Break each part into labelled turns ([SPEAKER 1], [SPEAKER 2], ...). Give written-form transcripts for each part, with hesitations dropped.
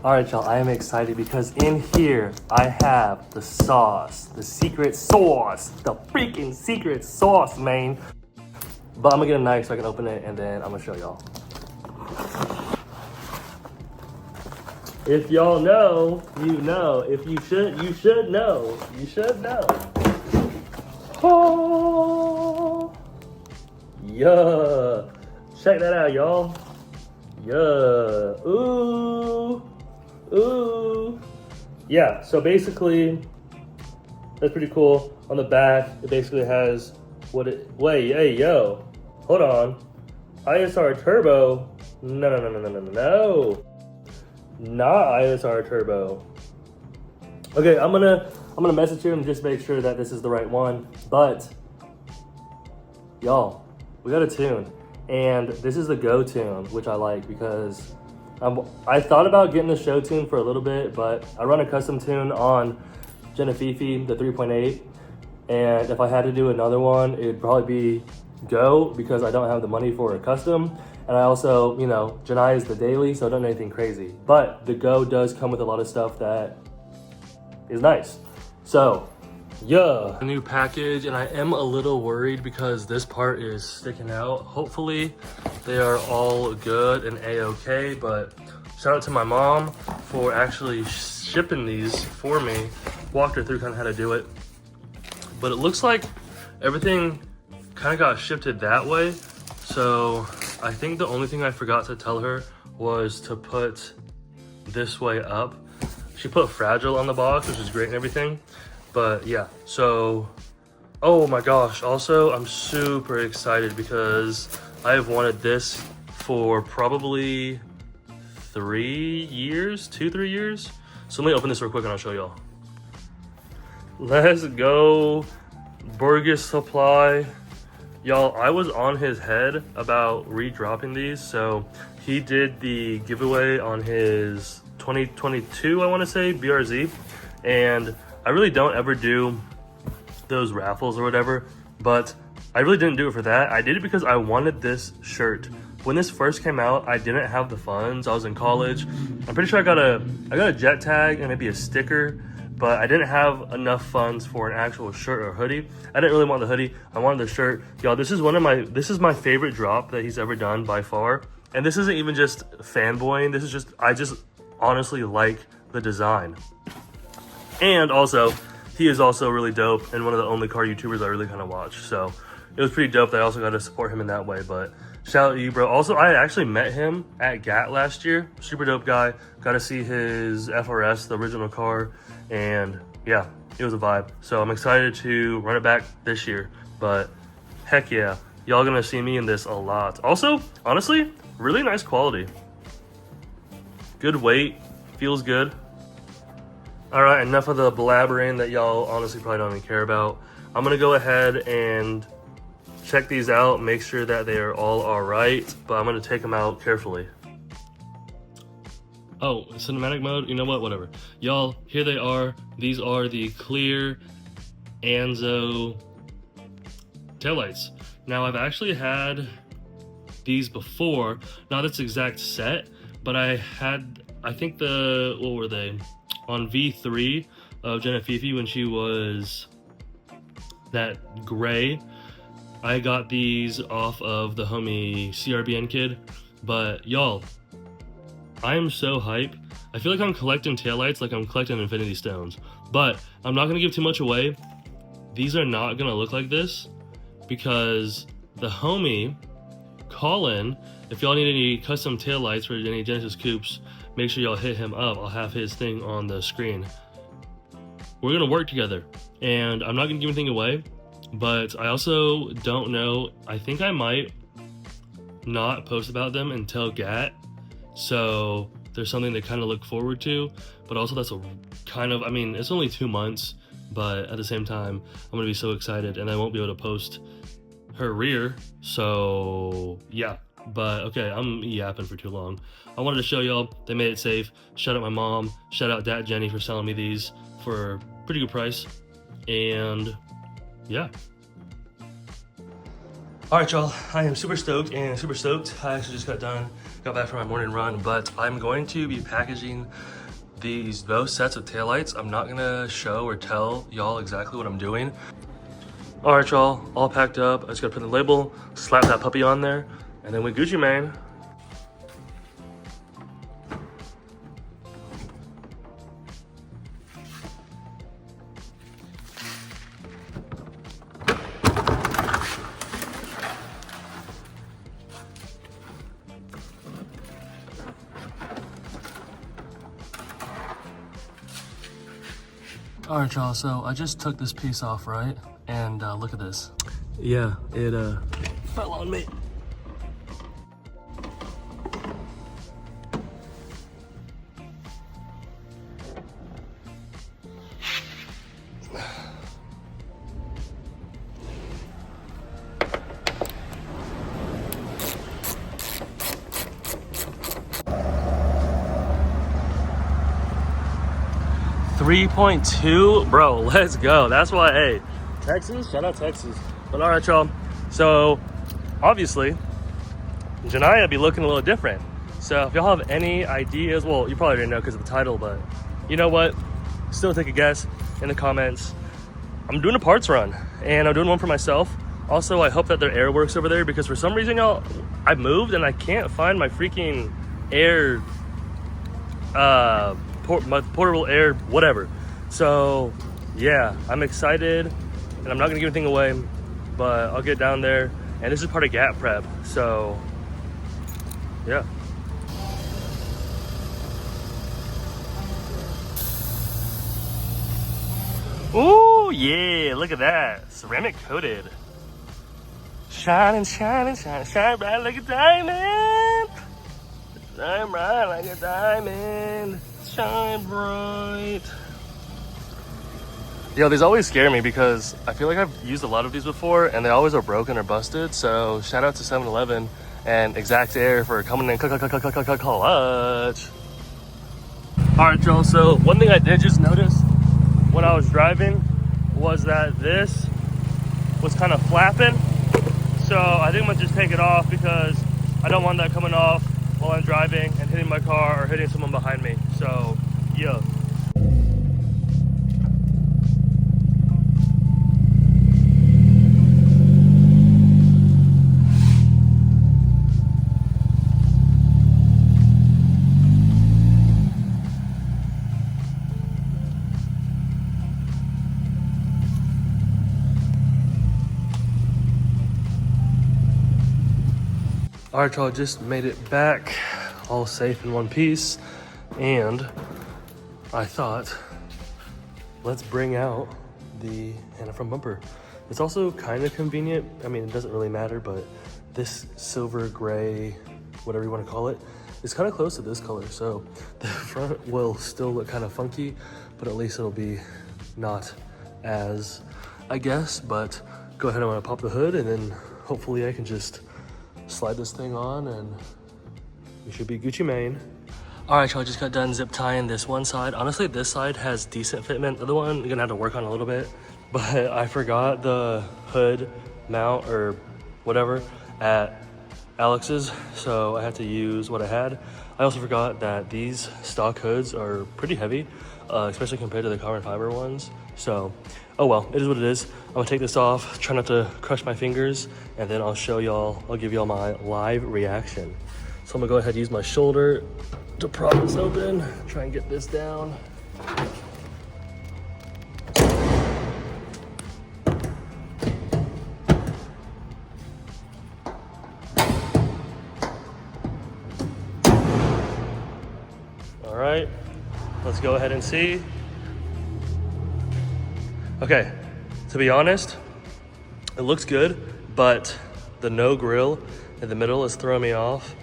[SPEAKER 1] All right, y'all, I am excited because in here I have the sauce, the secret sauce, the freaking secret sauce, man. But I'm gonna get a knife so I can open it and then I'm gonna show y'all. If y'all know, you know. If you should know. You should know. Oh, yeah. Check that out, y'all. Yeah. Ooh. Ooh. Yeah, so basically, that's pretty cool. On the back, it basically has wait, hey, yo. Hold on. ISR Turbo. No. Not ISR Turbo. Okay, I'm gonna message him and just make sure that this is the right one. But y'all, we got a tune, and this is the Go tune, which I like because I thought about getting the show tune for a little bit, but I run a custom tune on Genefifi, the 3.8, and if I had to do another one, it'd probably be Go because I don't have the money for a custom. And I also, you know, Janai is the daily, so I don't know anything crazy. But the Go does come with a lot of stuff that is nice. So, yeah. A new package, and I am a little worried because this part is sticking out. Hopefully, they are all good and a-okay, but shout out to my mom for actually shipping these for me. Walked her through kind of how to do it. But it looks like everything kind of got shifted that way. So I think the only thing I forgot to tell her was to put this way up. She put fragile on the box, which is great and everything. But yeah, so, oh my gosh. Also, I'm super excited because I have wanted this for probably 3 years, 2-3 years. So let me open this real quick and I'll show y'all. Let's go, Burgess Supply. Y'all, I was on his head about re-dropping these. So he did the giveaway on his 2022, I want to say, BRZ. And I really don't ever do those raffles or whatever, but I really didn't do it for that. I did it because I wanted this shirt. When this first came out, I didn't have the funds. I was in college. I'm pretty sure I got a jet tag and maybe a sticker, but I didn't have enough funds for an actual shirt or hoodie. I didn't really want the hoodie. I wanted the shirt. Y'all, this is my favorite drop that he's ever done by far. And this isn't even just fanboying. This is just, I just honestly like the design. And also, he is also really dope and one of the only car YouTubers I really kind of watch. So it was pretty dope that I also got to support him in that way. But shout out to you, bro. Also, I actually met him at GAT last year. Super dope guy. Got to see his FRS, the original car. And yeah, it was a vibe. So I'm excited to run it back this year. But heck yeah, y'all gonna see me in this a lot. Also, honestly, really nice quality. Good weight, feels good. All right, enough of the blabbering that y'all honestly probably don't even care about. I'm gonna go ahead and check these out, make sure that they are all right, but I'm gonna take them out carefully. Oh, cinematic mode, you know what, whatever. Y'all, here they are. These are the clear Anzo taillights. Now, I've actually had these before, not this exact set, but I think what were they? On V3 of Genefifi when she was that gray. I got these off of the homie CRBN kid, but y'all, I am so hype. I feel like I'm collecting taillights like I'm collecting Infinity Stones, but I'm not gonna give too much away. These are not gonna look like this because the homie, Colin, if y'all need any custom taillights for any Genesis coupes, make sure y'all hit him up. I'll have his thing on the screen. We're gonna work together, and I'm not gonna give anything away, but I also don't know. I think I might not post about them until GAT, so there's something to kind of look forward to, but also that's a kind of, I mean, it's only 2 months, but at the same time, I'm gonna be so excited, and I won't be able to post her rear, so yeah. But okay, I'm yapping for too long. I wanted to show y'all they made it safe. Shout out my mom, shout out Dat Jenny for selling me these for a pretty good price. And yeah. All right, y'all, I am super stoked. I actually just got back from my morning run, but I'm going to be packaging both sets of taillights. I'm not gonna show or tell y'all exactly what I'm doing. All right, y'all, all packed up. I just gotta put the label, slap that puppy on there, and then we Gucci Mane. 'Alright, y'all, so I just took this piece off, right? And look at this. Yeah, it fell on me. .2, bro, let's go. That's why, hey, Texas, shout out Texas. But all right, y'all, so obviously Janaya be looking a little different. So if y'all have any ideas, well, you probably didn't know because of the title, but you know what, still take a guess in the comments. I'm doing a parts run and I'm doing one for myself. Also, I hope that their air works over there, because for some reason, y'all, I moved and I can't find my freaking air my portable air, whatever. So yeah, I'm excited, and I'm not gonna give anything away, but I'll get down there. And this is part of Gat Prep, so yeah. Ooh, yeah, look at that, ceramic coated, shining, shining, shining, shine bright like a diamond, shine bright like a diamond. Shine bright. Yo, these always scare me because I feel like I've used a lot of these before and they always are broken or busted. So shout out to 7-Eleven and Exact Air for coming in clutch. All right, y'all, so one thing I did just notice when I was driving was that this was kind of flapping. So I think I'm gonna just take it off because I don't want that coming off while I'm driving and hitting my car or hitting someone behind me. So, yeah. All right, y'all, just made it back all safe in one piece, and I thought, let's bring out the Hannah from bumper. It's also kind of convenient. I mean, it doesn't really matter, but this silver gray, whatever you want to call it, is kind of close to this color. So the front will still look kind of funky, but at least it'll be not as, I guess. But go ahead, I'm gonna pop the hood, and then hopefully I can just slide this thing on and we should be Gucci Mane. All right, y'all, I just got done zip tying this one side. Honestly, this side has decent fitment. The other one, you're gonna have to work on a little bit, but I forgot the hood mount or whatever at Alex's, so I had to use what I had. I also forgot that these stock hoods are pretty heavy, especially compared to the carbon fiber ones. So, oh well, it is what it is. I'm gonna take this off, try not to crush my fingers, and then I'll give y'all my live reaction. So I'm gonna go ahead and use my shoulder to prop this open, try and get this down. All right, let's go ahead and see. Okay, to be honest, it looks good, but the no grill in the middle is throwing me off.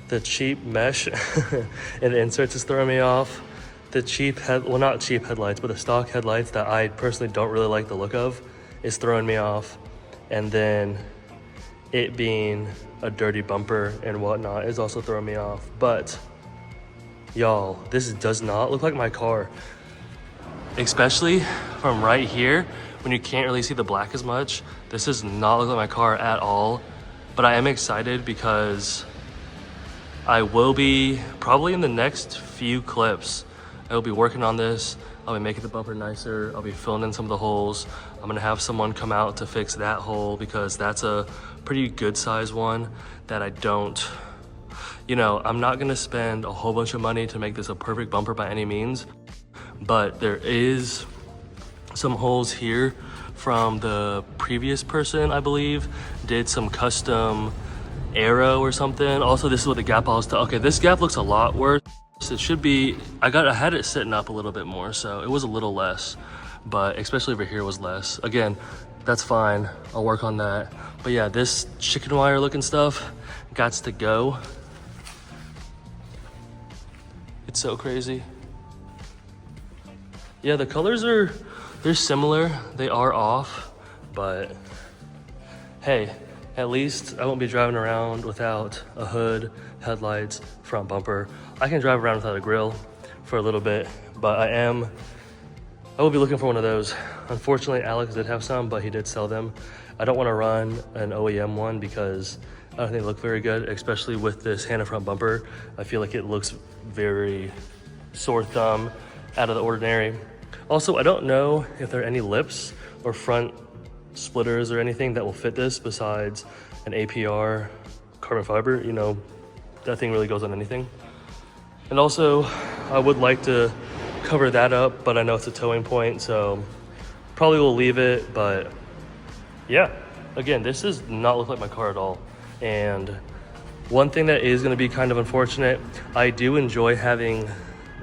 [SPEAKER 1] The cheap mesh in the inserts is throwing me off. The not cheap headlights, but the stock headlights that I personally don't really like the look of is throwing me off. And then it being a dirty bumper and whatnot is also throwing me off. But y'all, this does not look like my car. Especially from right here, when you can't really see the black as much. This does not look like my car at all. but I am excited because I will be probably in the next few clips. I will be working on this. I'll be making the bumper nicer. I'll be filling in some of the holes. I'm gonna have someone come out to fix that hole because that's a pretty good size one that I don't, you know, I'm not gonna spend a whole bunch of money to make this a perfect bumper by any means, but there is some holes here from the previous person, I believe, did some custom arrow or something. Also, this is what the gap was. Okay, this gap looks a lot worse. It should be, I had it sitting up a little bit more, so it was a little less, but especially over here was less. Again, that's fine, I'll work on that. But yeah, this chicken wire looking stuff gots to go. It's so crazy. Yeah, the colors they're similar, they are off, but hey, at least I won't be driving around without a hood, headlights, front bumper. I can drive around without a grill for a little bit, but I will be looking for one of those. Unfortunately, Alex did have some, but he did sell them. I don't want to run an OEM one because I don't think they look very good, especially with this hand and front bumper. I feel like it looks very sore thumb, out of the ordinary. Also, I don't know if there are any lips or front splitters or anything that will fit this besides an APR carbon fiber. You know, that thing really goes on anything. And also, I would like to cover that up, but I know it's a towing point, so probably will leave it. But yeah, again, this does not look like my car at all. And one thing that is going to be kind of unfortunate, I do enjoy having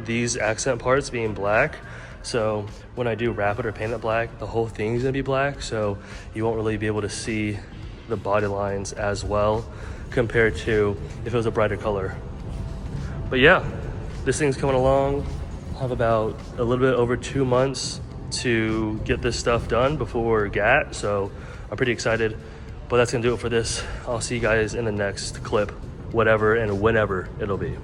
[SPEAKER 1] these accent parts being black. So when I do wrap it or paint it black, the whole thing's gonna be black, so you won't really be able to see the body lines as well compared to if it was a brighter color. But yeah, this thing's coming along. I have about a little bit over 2 months to get this stuff done before GAT, so I'm pretty excited. But that's gonna do it for this. I'll see you guys in the next clip, whatever and whenever it'll be.